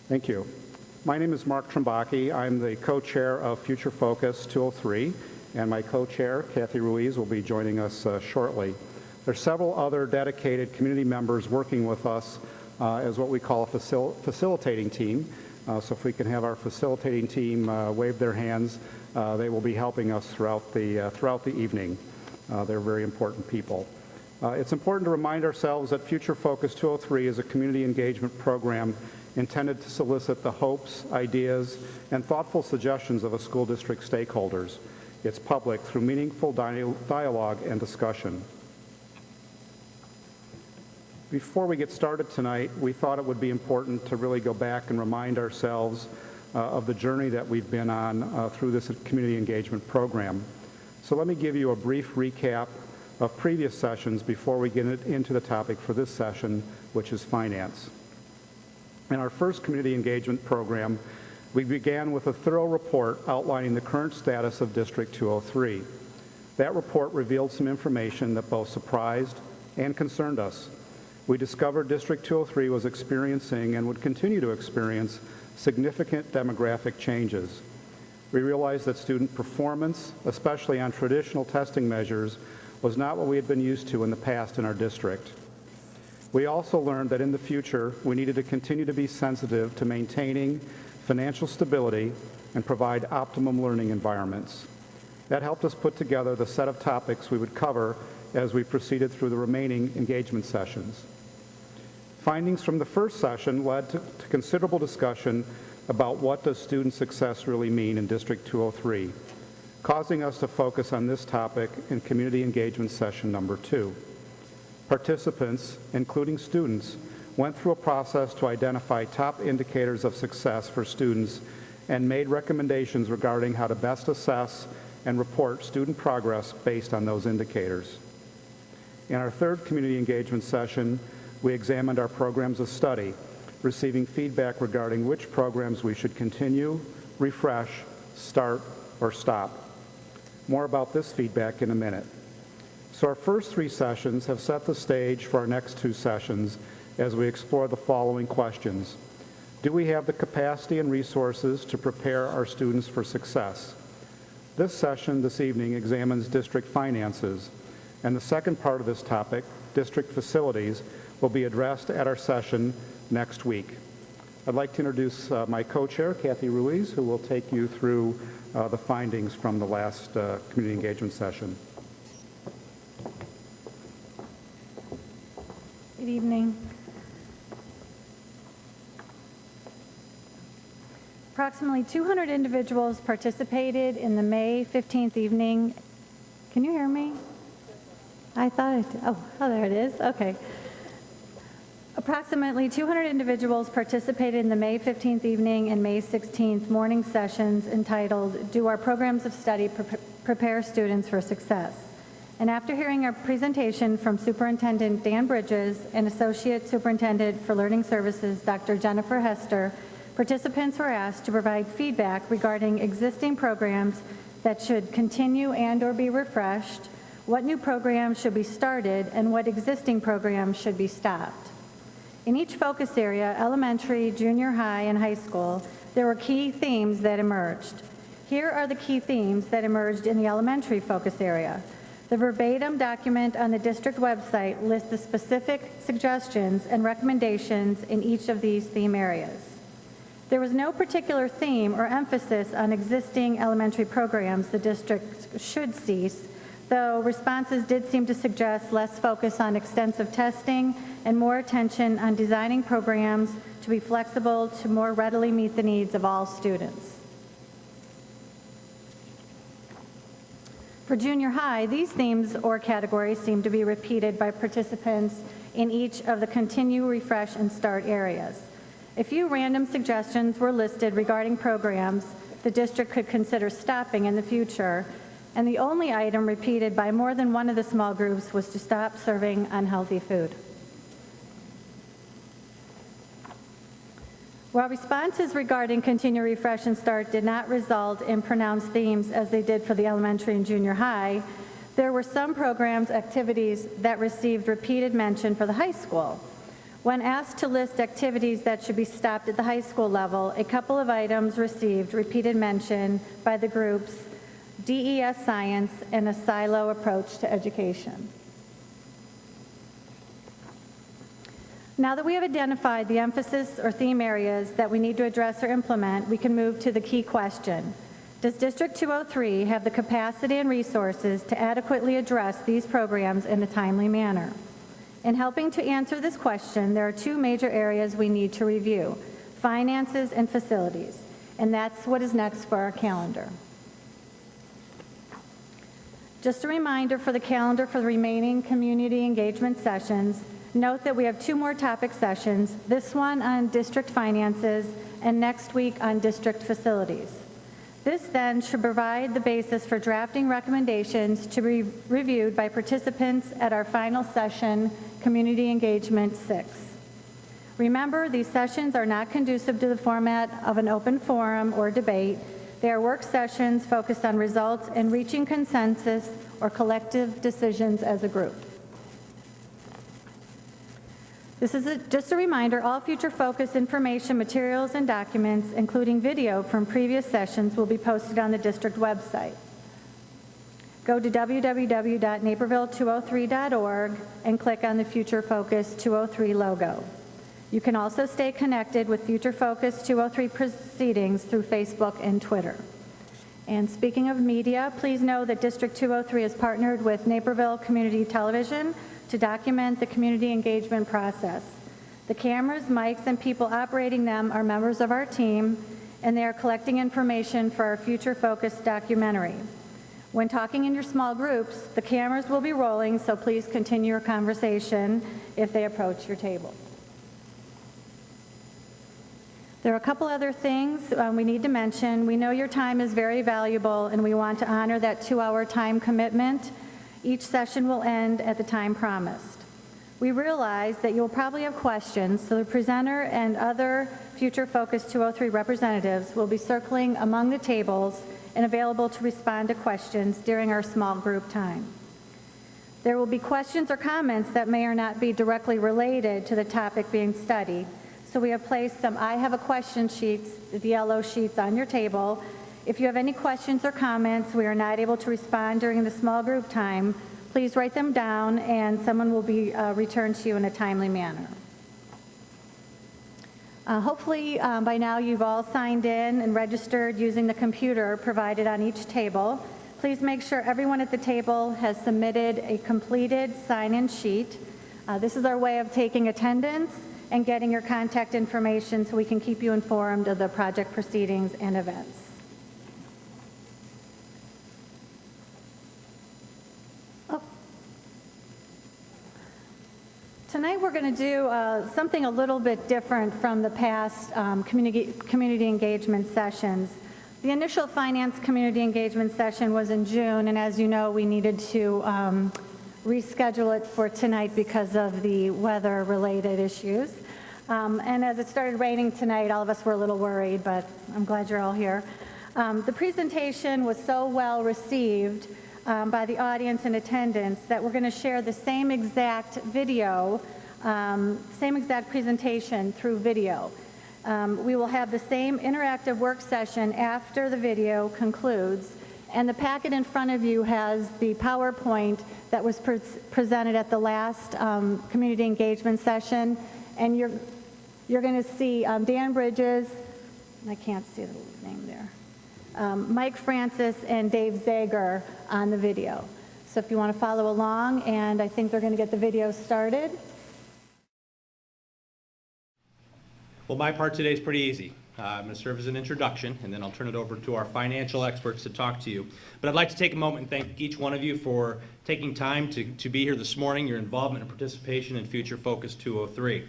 Thank you. My name is Mark Trembacki. I'm the co-chair of Future Focus 203, and my co-chair, Kathy Ruiz, will be joining us shortly. There are several other dedicated community members working with us as what we call a facilitating team. So if we can have our facilitating team wave their hands, they will be helping us throughout the evening. They're very important people. It's important to remind ourselves that Future Focus 203 is a community engagement program intended to solicit the hopes, ideas, and thoughtful suggestions of a school district stakeholders. It's public through meaningful dialogue and discussion. Before we get started tonight, we thought it would be important to really go back and remind ourselves of the journey that we've been on through this community engagement program. So let me give you a brief recap of previous sessions before we get into the topic for this session, which is finance. In our first community engagement program, we began with a thorough report outlining the current status of District 203. That report revealed some information that both surprised and concerned us. We discovered District 203 was experiencing and would continue to experience significant demographic changes. We realized that student performance, especially on traditional testing measures, was not what we had been used to in the past in our district. We also learned that in the future, we needed to continue to be sensitive to maintaining financial stability and provide optimum learning environments. That helped us put together the set of topics we would cover as we proceeded through the remaining engagement sessions. Findings from the first session led to considerable discussion about what does student success really mean in District 203, causing us to focus on this topic in community engagement session number 2. Participants, including students, went through a process to identify top indicators of success for students and made recommendations regarding how to best assess and report student progress based on those indicators. In our third community engagement session, we examined our programs of study, receiving feedback regarding which programs we should continue, refresh, start, or stop. More about this feedback in a minute. So our first 3 sessions have set the stage for our next 2 sessions as we explore the following questions. Do we have the capacity and resources to prepare our students for success? This session this evening examines district finances, and the second part of this topic, district facilities, will be addressed at our session next week. I'd like to introduce my co-chair, Kathy Ruiz, who will take you through the findings from the last community engagement session. Good evening. Approximately 200 individuals participated in the May 15th evening. Can you hear me? I thought oh, there it is. Okay. Approximately 200 individuals participated in the May 15th evening and May 16th morning sessions entitled, Do Our Programs of Study Prepare Students for Success? And after hearing our presentation from Superintendent Dan Bridges and Associate Superintendent for Learning Services, Dr. Jennifer Hester, participants were asked to provide feedback regarding existing programs that should continue and/or be refreshed, what new programs should be started, and what existing programs should be stopped. In each focus area, elementary, junior high, and high school, there were key themes that emerged. Here are the key themes that emerged in the elementary focus area. The verbatim document on the district website lists the specific suggestions and recommendations in each of these theme areas. There was no particular theme or emphasis on existing elementary programs the district should cease, though responses did seem to suggest less focus on extensive testing and more attention on designing programs to be flexible to more readily meet the needs of all students. For junior high, these themes or categories seem to be repeated by participants in each of the continue, refresh, and start areas. A few random suggestions were listed regarding programs the district could consider stopping in the future, and the only item repeated by more than one of the small groups was to stop serving unhealthy food. While responses regarding continue, refresh, and start did not result in pronounced themes as they did for the elementary and junior high, there were some programs, activities that received repeated mention for the high school. When asked to list activities that should be stopped at the high school level, a couple of items received repeated mention by the groups DES Science and a silo approach to education. Now that we have identified the emphasis or theme areas that we need to address or implement, we can move to the key question. Does District 203 have the capacity and resources to adequately address these programs in a timely manner? In helping to answer this question, there are two major areas we need to review: finances and facilities, and that's what is next for our calendar. Just a reminder for the calendar for the remaining community engagement sessions. Note that we have two more topic sessions, this one on district finances and next week on district facilities. This then should provide the basis for drafting recommendations to be reviewed by participants at our final session, Community Engagement 6. Remember, these sessions are not conducive to the format of an open forum or debate. They are work sessions focused on results and reaching consensus or collective decisions as a group. This is just a reminder, all future focus information, materials, and documents, including video from previous sessions, will be posted on the district website. Go to www.naperville203.org and click on the Future Focus 203 logo. You can also stay connected with Future Focus 203 proceedings through Facebook and Twitter. And speaking of media, please know that District 203 has partnered with Naperville Community Television to document the community engagement process. The cameras, mics, and people operating them are members of our team, and they are collecting information for our Future Focus documentary. When talking in your small groups, the cameras will be rolling, so please continue your conversation if they approach your table. There are a couple other things we need to mention. We know your time is very valuable, and we want to honor that 2-hour time commitment. Each session will end at the time promised. We realize that you'll probably have questions, so the presenter and other Future Focus 203 representatives will be circling among the tables and available to respond to questions during our small group time. There will be questions or comments that may or not be directly related to the topic being studied, so we have placed some I have a question sheets, the yellow sheets, on your table. If you have any questions or comments we are not able to respond during the small group time, please write them down and someone will be returned to you in a timely manner. Hopefully by now you've all signed in and registered using the computer provided on each table. Please make sure everyone at the table has submitted a completed sign-in sheet. This is our way of taking attendance and getting your contact information so we can keep you informed of the project proceedings and events. Tonight we're going to do something a little bit different from the past community engagement sessions. The initial finance community engagement session was in June, and as you know, we needed to reschedule it for tonight because of the weather-related issues. And as it started raining tonight, all of us were a little worried, but I'm glad you're all here. The presentation was so well received by the audience in attendance that we're going to share the same exact video, same exact presentation through video. We will have the same interactive work session after the video concludes, and the packet in front of you has the PowerPoint that was presented at the last community engagement session, and you're going to see Dan Bridges, I can't see the name there, Mike Francis and Dave Zager on the video. So if you want to follow along, and I think they're going to get the video started. Well, my part today is pretty easy. I'm going to serve as an introduction, and then I'll turn it over to our financial experts to talk to you. But I'd like to take a moment and thank each one of you for taking time to be here this morning, your involvement and participation in Future Focus 203.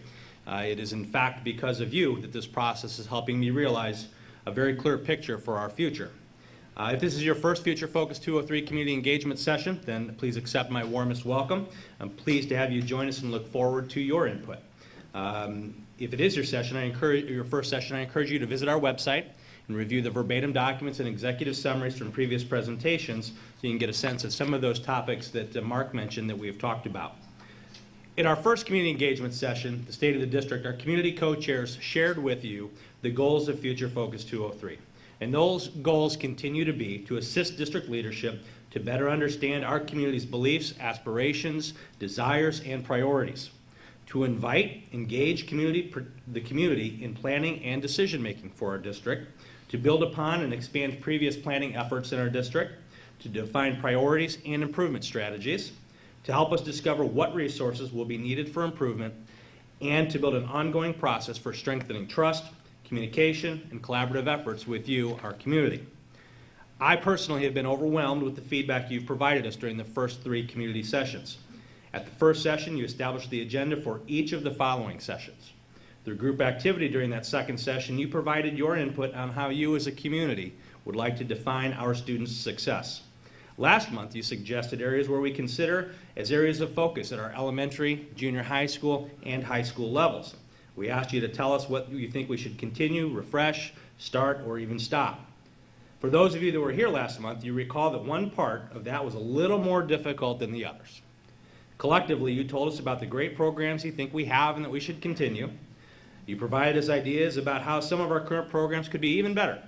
It is in fact because of you that this process is helping me realize a very clear picture for our future. If this is your first Future Focus 203 community engagement session, then please accept my warmest welcome. I'm pleased to have you join us and look forward to your input. If it is your first session, I encourage you to visit our website and review the verbatim documents and executive summaries from previous presentations so you can get a sense of some of those topics that Mark mentioned that we have talked about. In our first community engagement session, the State of the District, our community co-chairs shared with you the goals of Future Focus 203. And those goals continue to be to assist district leadership to better understand our community's beliefs, aspirations, desires, and priorities, to invite, engage the community in planning and decision-making for our district, to build upon and expand previous planning efforts in our district, to define priorities and improvement strategies, to help us discover what resources will be needed for improvement, and to build an ongoing process for strengthening trust, communication, and collaborative efforts with you, our community. I personally have been overwhelmed with the feedback you've provided us during the first 3 community sessions. At the first session, you established the agenda for each of the following sessions. Through group activity during that second session, you provided your input on how you as a community would like to define our students' success. Last month, you suggested areas where we consider as areas of focus at our elementary, junior high school, and high school levels. We asked you to tell us what you think we should continue, refresh, start, or even stop. For those of you that were here last month, you recall that one part of that was a little more difficult than the others. Collectively, you told us about the great programs you think we have and that we should continue. You provided us ideas about how some of our current programs could be even better.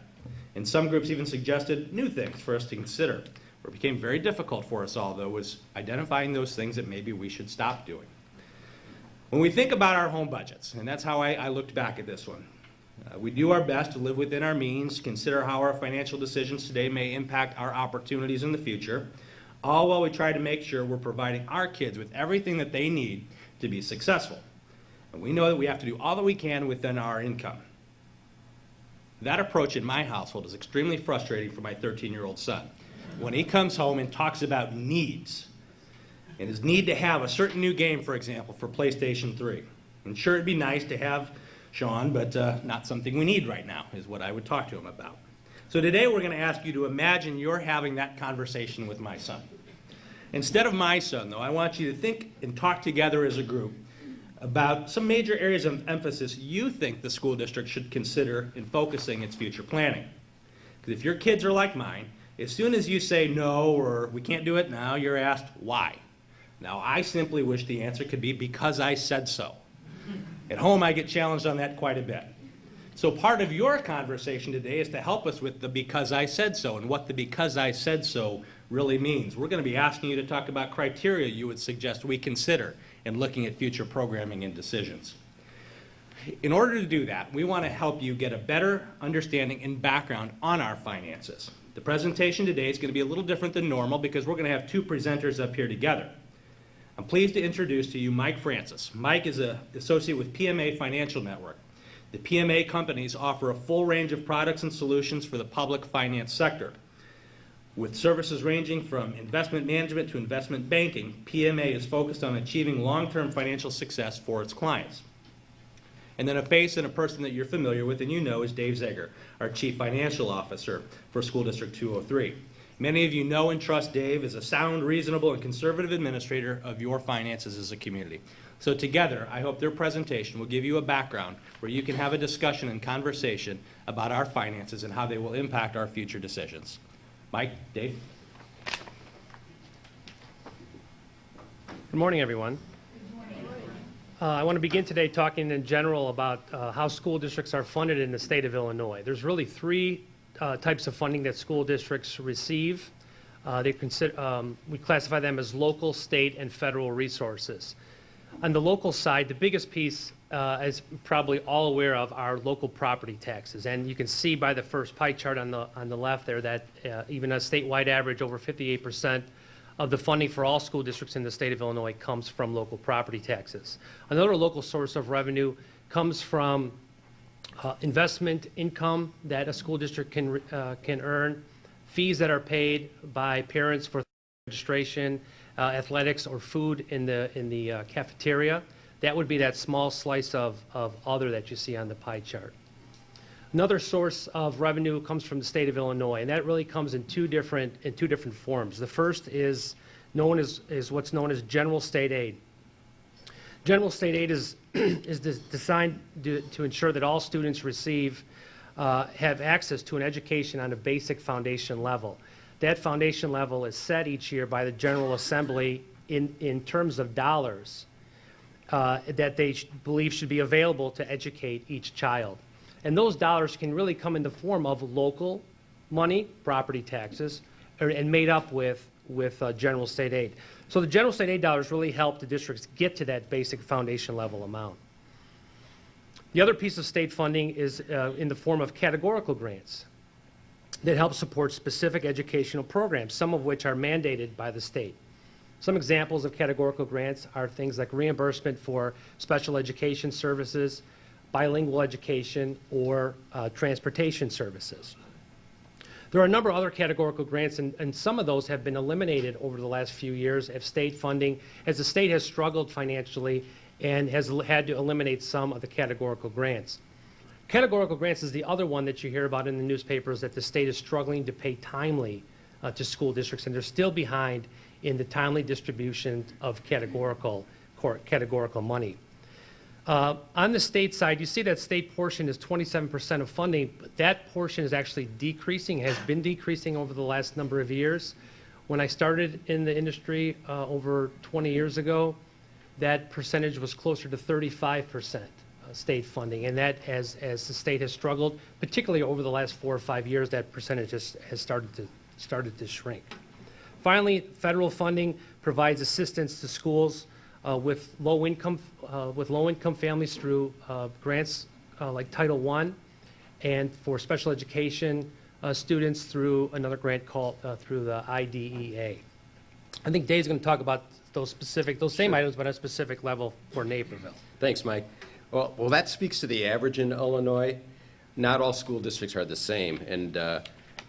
And some groups even suggested new things for us to consider. What became very difficult for us all, though, was identifying those things that maybe we should stop doing. When we think about our home budgets, and that's how I looked back at this one, we do our best to live within our means, consider how our financial decisions today may impact our opportunities in the future, all while we try to make sure we're providing our kids with everything that they need to be successful. And we know that we have to do all that we can within our income. That approach in my household is extremely frustrating for my 13-year-old son. When he comes home and talks about needs, and his need to have a certain new game, for example, for PlayStation 3. And sure, it'd be nice to have Sean, but not something we need right now, is what I would talk to him about. So today we're going to ask you to imagine you're having that conversation with my son. Instead of my son, though, I want you to think and talk together as a group about some major areas of emphasis you think the school district should consider in focusing its future planning. Because if your kids are like mine, as soon as you say no or we can't do it now, you're asked why. Now, I simply wish the answer could be because I said so. At home, I get challenged on that quite a bit. So part of your conversation today is to help us with the because I said so and what the because I said so really means. We're going to be asking you to talk about criteria you would suggest we consider in looking at future programming and decisions. In order to do that, we want to help you get a better understanding and background on our finances. The presentation today is going to be a little different than normal because we're going to have 2 presenters up here together. I'm pleased to introduce to you Mike Francis. Mike is an associate with PMA Financial Network. The PMA companies offer a full range of products and solutions for the public finance sector. With services ranging from investment management to investment banking, PMA is focused on achieving long-term financial success for its clients. And then a face and a person that you're familiar with and you know is Dave Zeger, our Chief Financial Officer for School District 203. Many of you know and trust Dave as a sound, reasonable, and conservative administrator of your finances as a community. So together, I hope their presentation will give you a background where you can have a discussion and conversation about our finances and how they will impact our future decisions. Mike, Dave. Good morning, everyone. I want to begin today talking in general about how school districts are funded in the state of Illinois. There's really 3 types of funding that school districts receive. We classify them as local, state, and federal resources. On the local side, the biggest piece, as probably all aware of, are local property taxes. And you can see by the first pie chart on the left there that even a statewide average, over 58% of the funding for all school districts in the state of Illinois comes from local property taxes. Another local source of revenue comes from investment income that a school district can earn, fees that are paid by parents for registration, athletics, or food in the cafeteria. That would be that small slice of other that you see on the pie chart. Another source of revenue comes from the state of Illinois, and that really comes in two different forms. The first is what's known as general state aid. General state aid is designed to ensure that all students have access to an education on a basic foundation level. That foundation level is set each year by the General Assembly in terms of dollars. that they believe should be available to educate each child. And those dollars can really come in the form of local money, property taxes, and made up with general state aid. So the general state aid dollars really help the districts get to that basic foundation level amount. The other piece of state funding is in the form of categorical grants that help support specific educational programs, some of which are mandated by the state. Some examples of categorical grants are things like reimbursement for special education services, bilingual education, or transportation services. There are a number of other categorical grants, and some of those have been eliminated over the last few years of state funding, as the state has struggled financially and has had to eliminate some of the categorical grants. Categorical grants is the other one that you hear about in the newspapers, that the state is struggling to pay timely to school districts, and they're still behind in the timely distribution of categorical money. On the state side, you see that state portion is 27% of funding, but that portion is actually decreasing, has been decreasing over the last number of years. When I started in the industry over 20 years ago, that percentage was closer to 35% state funding, and that as the state has struggled, particularly over the last 4 or 5 years, that percentage has started to shrink. Finally, federal funding provides assistance to schools with low-income families through grants like Title I, and for special education students through another grant called through the IDEA. I think Dave's going to talk about those same items, but at a specific level for Naperville. Thanks, Mike. Well, that speaks to the average in Illinois. Not all school districts are the same, and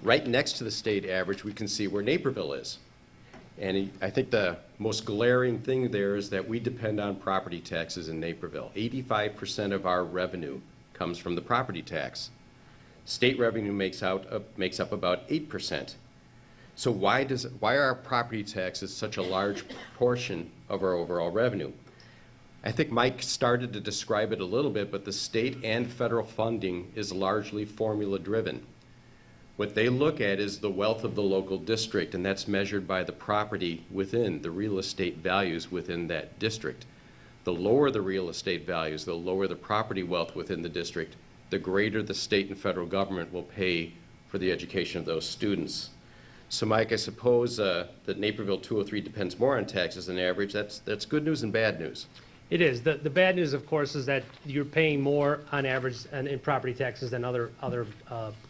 right next to the state average, we can see where Naperville is. And I think the most glaring thing there is that we depend on property taxes in Naperville. 85% of our revenue comes from the property tax. State revenue makes up about 8%. So why are our property taxes such a large portion of our overall revenue? I think Mike started to describe it a little bit, but the state and federal funding is largely formula driven. What they look at is the wealth of the local district, and that's measured by the property within, the real estate values within that district. The lower the real estate values, the lower the property wealth within the district, the greater the state and federal government will pay for the education of those students. So Mike, I suppose that Naperville 203 depends more on taxes than average. That's good news and bad news. It is. The bad news, of course, is that you're paying more on average in property taxes than other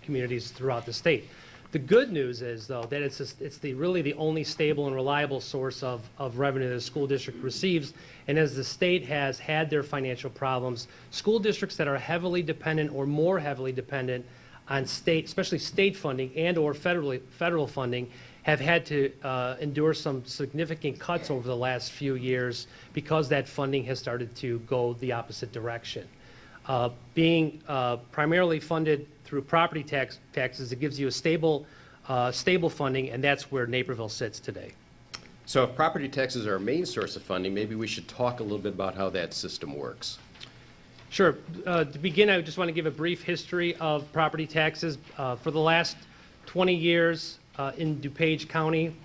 communities throughout the state. The good news is, though, that it's really the only stable and reliable source of revenue that the school district receives. And as the state has had their financial problems, school districts that are heavily dependent or more heavily dependent on state, especially state funding and or federal funding, have had to endure some significant cuts over the last few years because that funding has started to go the opposite direction. Being primarily funded through property taxes, it gives you a stable funding, and that's where Naperville sits today. So if property taxes are our main source of funding, maybe we should talk a little bit about how that system works. Sure. To begin, I just want to give a brief history of property taxes. For the last 20 years in DuPage County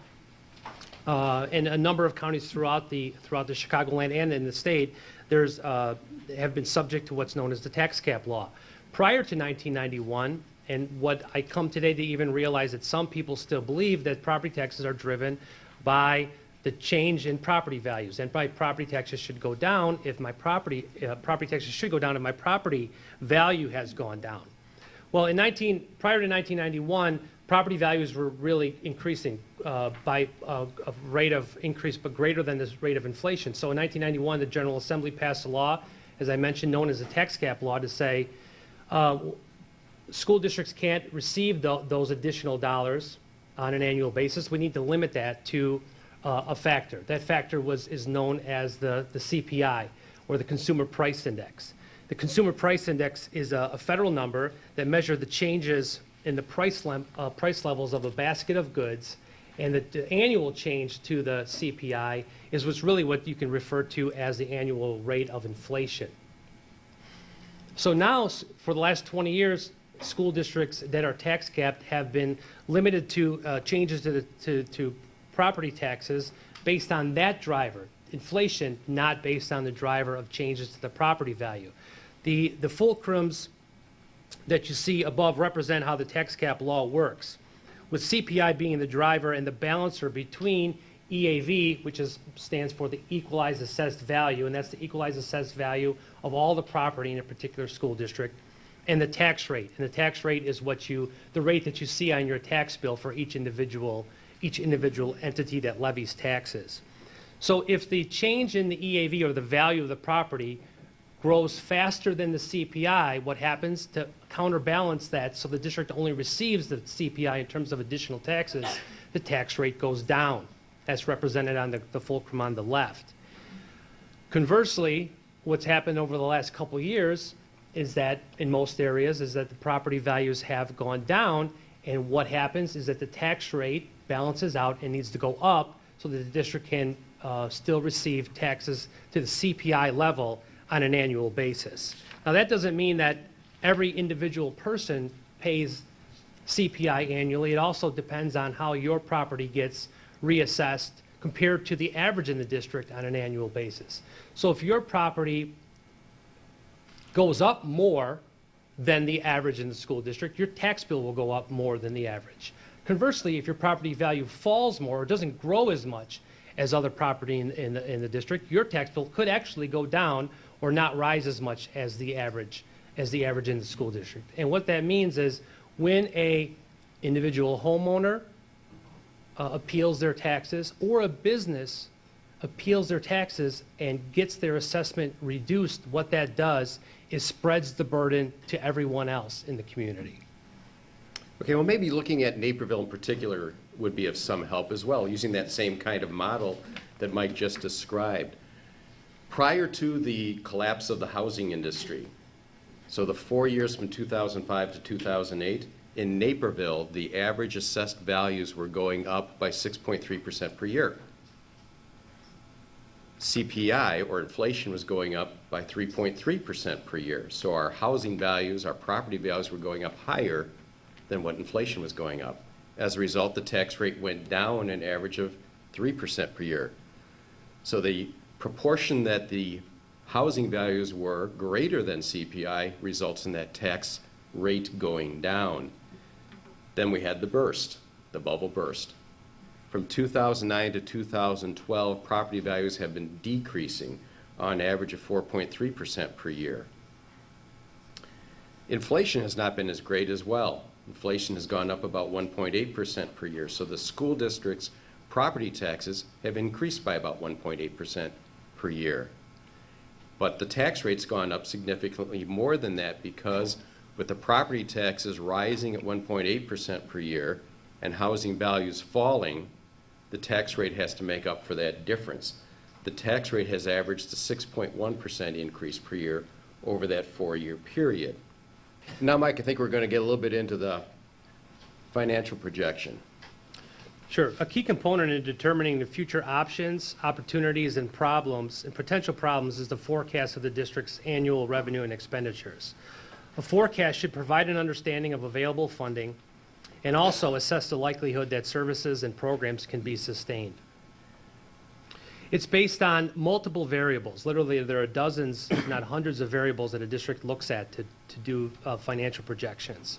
and a number of counties throughout the Chicagoland and in the state, have been subject to what's known as the tax cap law. Prior to 1991, and what I come today to even realize that some people still believe that property taxes are driven by the change in property values, and by property taxes should go down if my property taxes should go down if my property value has gone down. Well, prior to 1991, property values were really increasing by a rate of increase, but greater than this rate of inflation. So in 1991, the General Assembly passed a law, as I mentioned, known as the tax cap law, to say school districts can't receive those additional dollars on an annual basis. We need to limit that to a factor. That factor is known as the CPI, or the Consumer Price Index. The Consumer Price Index is a federal number that measures the changes in the price levels of a basket of goods, and the annual change to the CPI is what you can refer to as the annual rate of inflation. So now, for the last 20 years, school districts that are tax capped have been limited to changes to property taxes based on that driver. inflation, not based on the driver of changes to the property value. The fulcrums that you see above represent how the tax cap law works, with CPI being the driver and the balancer between EAV, which stands for the equalized assessed value, and that's the equalized assessed value of all the property in a particular school district, and the tax rate. And the tax rate is the rate that you see on your tax bill for each individual entity that levies taxes. So if the change in the EAV, or the value of the property, grows faster than the CPI, what happens to counterbalance that so the district only receives the CPI in terms of additional taxes, the tax rate goes down. That's represented on the fulcrum on the left. Conversely, what's happened over the last couple of years is that in most areas is that the property values have gone down, and what happens is that the tax rate balances out and needs to go up so that the district can still receive taxes to the CPI level on an annual basis. Now, that doesn't mean that every individual person pays CPI annually. It also depends on how your property gets reassessed compared to the average in the district on an annual basis. So if your property goes up more than the average in the school district, your tax bill will go up more than the average. Conversely, if your property value falls more or doesn't grow as much as other property in the district, your tax bill could actually go down or not rise as much as the average in the school district. And what that means is when a individual homeowner appeals their taxes, or a business appeals their taxes and gets their assessment reduced, what that does is spreads the burden to everyone else in the community. Okay, well, maybe looking at Naperville in particular would be of some help as well, using that same kind of model that Mike just described. Prior to the collapse of the housing industry, so the 4 years from 2005 to 2008, in Naperville, the average assessed values were going up by 6.3% per year. CPI, or inflation, was going up by 3.3% per year. So our housing values, our property values were going up higher than what inflation was going up. As a result, the tax rate went down an average of 3% per year. So the proportion that the housing values were greater than CPI results in that tax rate going down. Then we had the burst, the bubble burst. From 2009 to 2012, property values have been decreasing on average of 4.3% per year. Inflation has not been as great as well. Inflation has gone up about 1.8% per year. So the school district's property taxes have increased by about 1.8% per year. But the tax rate's gone up significantly more than that, because with the property taxes rising at 1.8% per year and housing values falling, the tax rate has to make up for that difference. The tax rate has averaged a 6.1% increase per year over that 4-year period. Now, Mike, I think we're going to get a little bit into the financial projection. Sure. A key component in determining the future options, opportunities, and problems, and potential problems, is the forecast of the district's annual revenue and expenditures. A forecast should provide an understanding of available funding and also assess the likelihood that services and programs can be sustained. It's based on multiple variables. Literally, there are dozens, if not hundreds, of variables that a district looks at to do financial projections.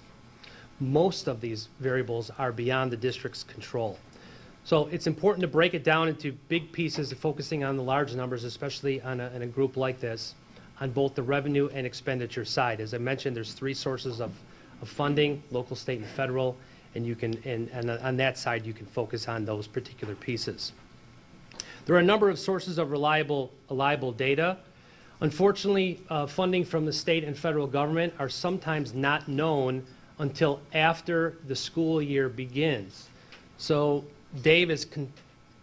Most of these variables are beyond the district's control. So it's important to break it down into big pieces, focusing on the large numbers, especially in a group like this, on both the revenue and expenditure side. As I mentioned, there's 3 sources of funding: local, state, and federal, and on that side you can focus on those particular pieces. There are a number of sources of reliable data. Unfortunately, funding from the state and federal government are sometimes not known until after the school year begins. So Dave is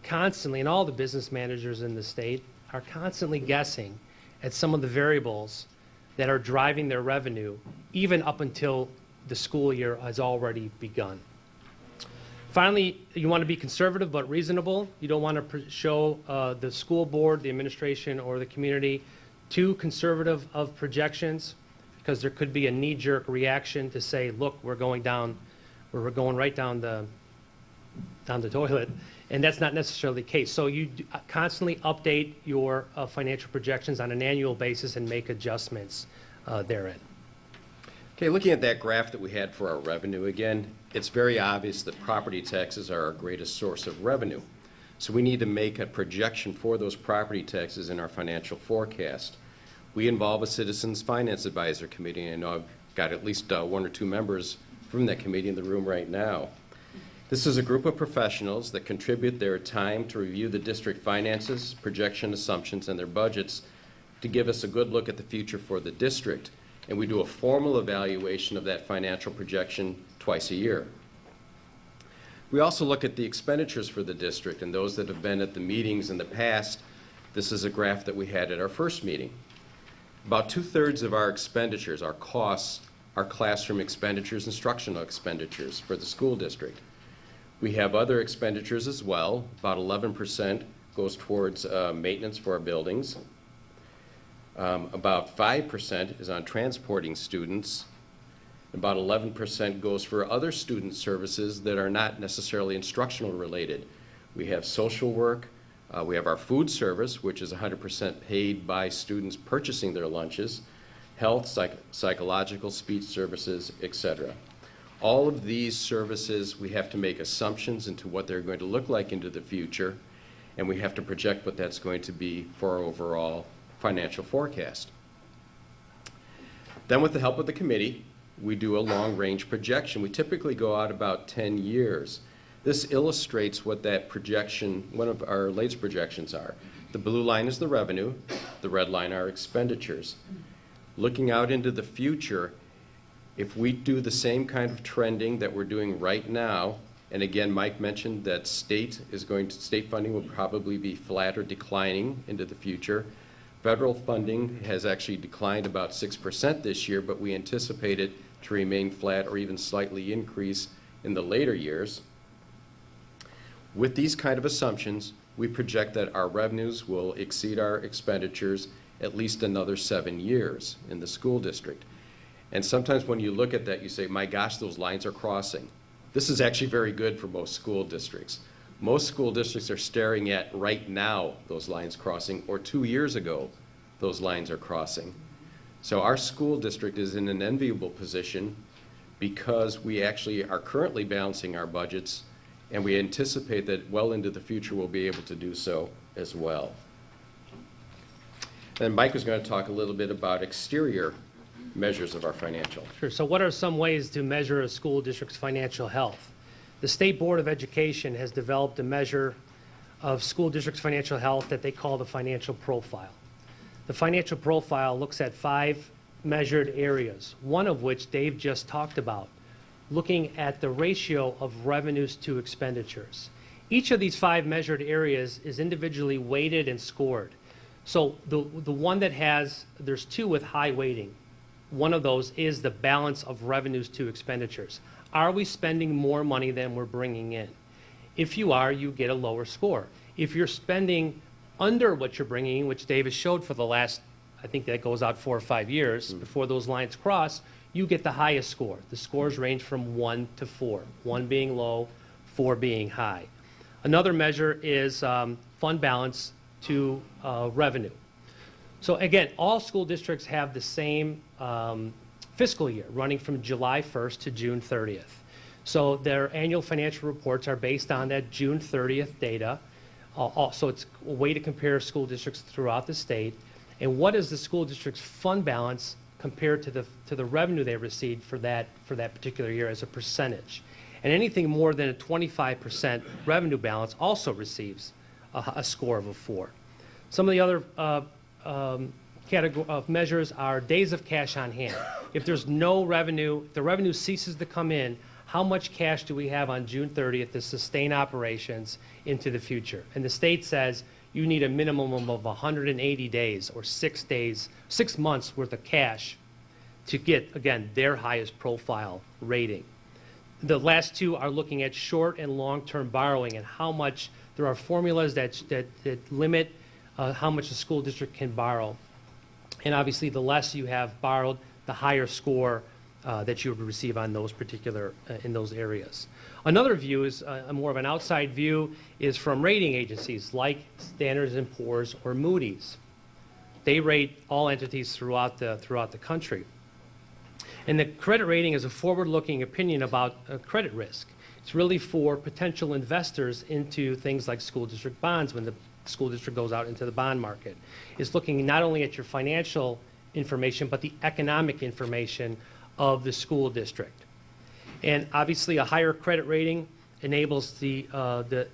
constantly, and all the business managers in the state are constantly guessing at some of the variables that are driving their revenue, even up until the school year has already begun. Finally, you want to be conservative but reasonable. You don't want to show the school board, the administration, or the community too conservative of projections, because there could be a knee-jerk reaction to say, look, we're going right down the toilet, And that's not necessarily the case. So you constantly update your financial projections on an annual basis and make adjustments therein. Okay, looking at that graph that we had for our revenue again, it's very obvious that property taxes are our greatest source of revenue. So we need to make a projection for those property taxes in our financial forecast. We involve a Citizens Finance Advisor Committee, and I know I've got at least 1 or 2 members from that committee in the room right now. This is a group of professionals that contribute their time to review the district finances, projection assumptions, and their budgets to give us a good look at the future for the district. And we do a formal evaluation of that financial projection twice a year. We also look at the expenditures for the district, and those that have been at the meetings in the past, this is a graph that we had at our first meeting. About 2/3 of our expenditures, our costs, are classroom expenditures, instructional expenditures for the school district. We have other expenditures as well. About 11% goes towards maintenance for our buildings. About 5% is on transporting students. About 11% goes for other student services that are not necessarily instructional related. We have social work. We have our food service, which is 100% paid by students purchasing their lunches, health, psychological, speech services, etc. All of these services, we have to make assumptions into what they're going to look like into the future, and we have to project what that's going to be for our overall financial forecast. Then with the help of the committee, we do a long-range projection. We typically go out about 10 years. This illustrates what that projection, one of our latest projections are. The blue line is the revenue, the red line are expenditures. Looking out into the future, if we do the same kind of trending that we're doing right now, and again, Mike mentioned that state funding will probably be flat or declining into the future. Federal funding has actually declined about 6% this year, but we anticipate it to remain flat or even slightly increase in the later years. With these kind of assumptions, we project that our revenues will exceed our expenditures at least another 7 years in the school district. And sometimes when you look at that, you say, my gosh, those lines are crossing. This is actually very good for most school districts. Most school districts are staring at right now those lines crossing, or 2 years ago those lines are crossing. So our school district is in an enviable position because we actually are currently balancing our budgets, and we anticipate that well into the future we'll be able to do so as well. And Mike is going to talk a little bit about exterior measures of our financial. Sure. So what are some ways to measure a school district's financial health? The State Board of Education has developed a measure of school district's financial health that they call the financial profile. The financial profile looks at 5 measured areas, one of which Dave just talked about, looking at the ratio of revenues to expenditures. Each of these 5 measured areas is individually weighted and scored. So the one that there's 2 with high weighting. One of those is the balance of revenues to expenditures. Are we spending more money than we're bringing in? If you are, you get a lower score. If you're spending under what you're bringing in, which Davis showed for the last, I think that goes out 4 or 5 years before those lines cross, you get the highest score. The scores range from 1 to 4, 1 being low, 4 being high. Another measure is fund balance to revenue. So again, all school districts have the same fiscal year running from July 1st to June 30th. So their annual financial reports are based on that June 30th data. So it's a way to compare school districts throughout the state. And what is the school district's fund balance compared to the revenue they received for that particular year as a percentage? And anything more than a 25% revenue balance also receives a score of a 4. Some of the other category of measures are days of cash on hand. If there's no revenue, if the revenue ceases to come in, how much cash do we have on June 30th to sustain operations into the future? And the state says you need a minimum of 180 days or 6 months worth of cash to get, again, their highest profile rating. The last 2 are looking at short and long-term borrowing and how much. There are formulas that limit how much the school district can borrow. And obviously, the less you have borrowed, the higher score that you would receive on those particular, in those areas. Another view is a more of an outside view, is from rating agencies like Standard & Poor's or Moody's. They rate all entities throughout the country. And the credit rating is a forward-looking opinion about credit risk. It's really for potential investors into things like school district bonds when the school district goes out into the bond market. It's looking not only at your financial information, but the economic information of the school district. And obviously, a higher credit rating enables the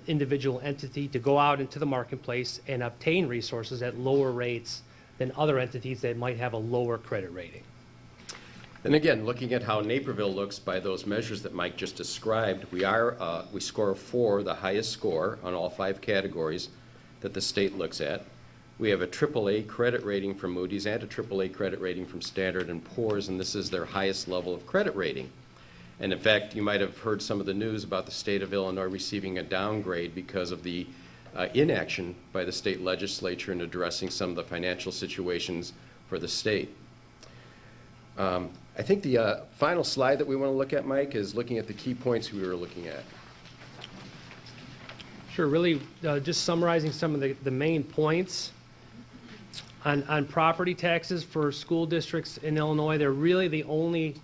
individual entity to go out into the marketplace and obtain resources at lower rates than other entities that might have a lower credit rating. And again, looking at how Naperville looks by those measures that Mike just described, we score 4, the highest score on all 5 categories that the state looks at. We have a AAA credit rating from Moody's and a AAA credit rating from Standard & Poor's, and this is their highest level of credit rating. And in fact, you might have heard some of the news about the state of Illinois receiving a downgrade because of the inaction by the state legislature in addressing some of the financial situations for the state. I think the final slide that we want to look at, Mike, is looking at the key points we were looking at. Sure, really just summarizing some of the main points. On property taxes for school districts in Illinois, they're really the only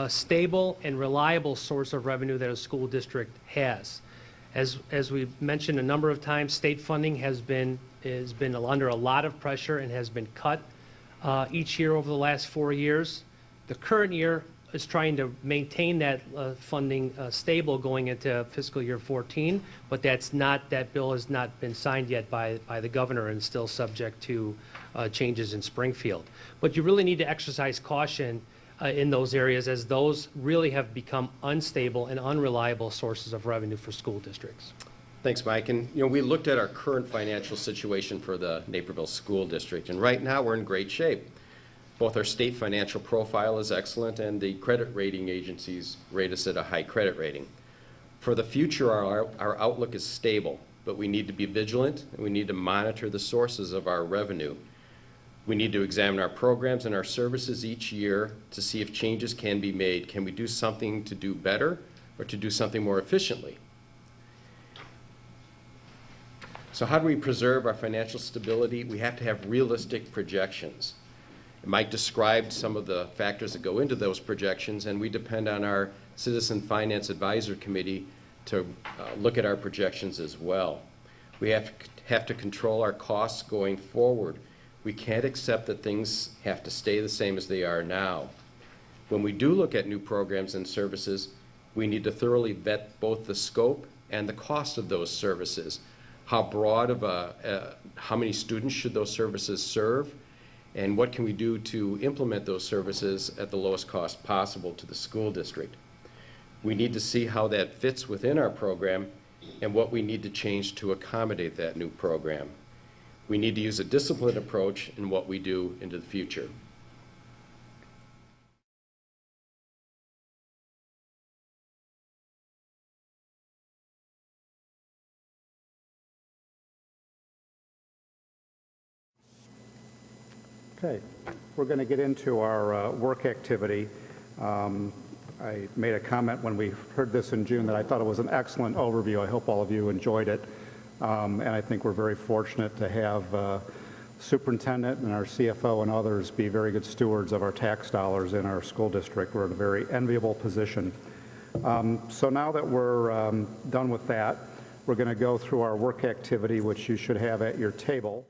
stable and reliable source of revenue that a school district has. As we've mentioned a number of times, state funding has been under a lot of pressure and has been cut each year over the last 4 years. The current year is trying to maintain that funding stable going into fiscal year 14, but that bill has not been signed yet by the governor and still subject to changes in Springfield. But you really need to exercise caution in those areas, as those really have become unstable and unreliable sources of revenue for school districts. Thanks, Mike. And we looked at our current financial situation for the Naperville School District, and right now we're in great shape. Both our state financial profile is excellent, and the credit rating agencies rate us at a high credit rating. For the future, our outlook is stable, but we need to be vigilant, and we need to monitor the sources of our revenue. We need to examine our programs and our services each year to see if changes can be made. Can we do something to do better or to do something more efficiently? So how do we preserve our financial stability? We have to have realistic projections. Mike described some of the factors that go into those projections, and we depend on our Citizen Finance Advisor Committee to look at our projections as well. We have to control our costs going forward. We can't accept that things have to stay the same as they are now. When we do look at new programs and services, we need to thoroughly vet both the scope and the cost of those services. How broad of how many students should those services serve? And what can we do to implement those services at the lowest cost possible to the school district? We need to see how that fits within our program and what we need to change to accommodate that new program. We need to use a disciplined approach in what we do into the future. Okay, we're going to get into our work activity. I made a comment when we heard this in June that I thought it was an excellent overview. I hope all of you enjoyed it. And I think we're very fortunate to have superintendent and our CFO and others be very good stewards of our tax dollars in our school district. We're in a very enviable position. So now that we're done with that, we're going to go through our work activity, which you should have at your table.